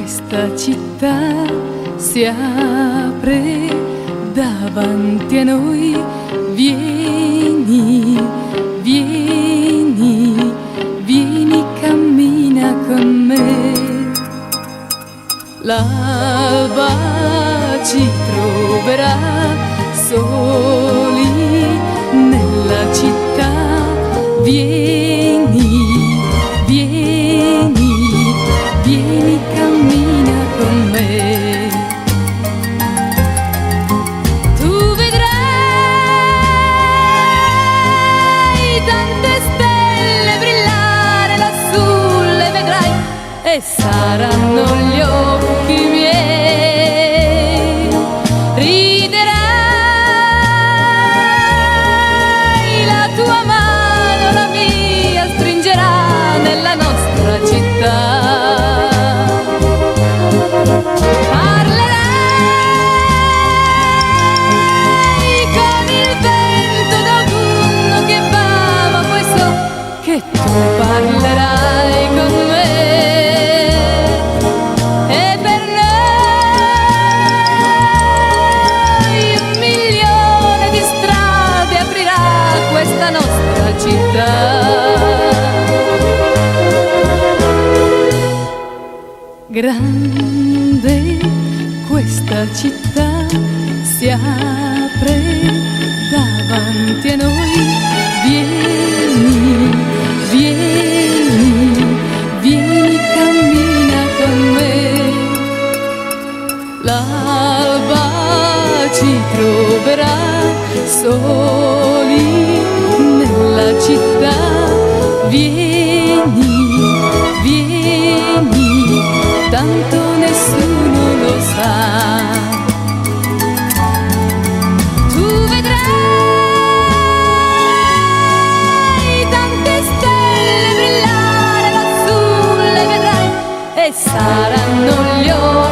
questa città si apre davanti a noi. Vieni, vieni, vieni, cammina con me. L'alba ci troverà soli nella città. Vieni, vieni, vieni, cammina con me. Tu vedrai tante stelle brillare lassù, le vedrai e saranno gli occhi miei. Riderai, la tua mano la mia stringerà nella nostra città. Parlerai con il vento d'autunno che va, ma poi so che tu parlerai con me. E per noi 1.000.000 di strade aprirà questa nostra città. Grande questa città si apre davanti a noi. Vieni, vieni, vieni, cammina con me. L'alba ci troverà soli nella città. Vieni, vieni, tanto nessuno lo sa. Tu vedrai tante stelle brillare lassù, le vedrai e saranno gli occhi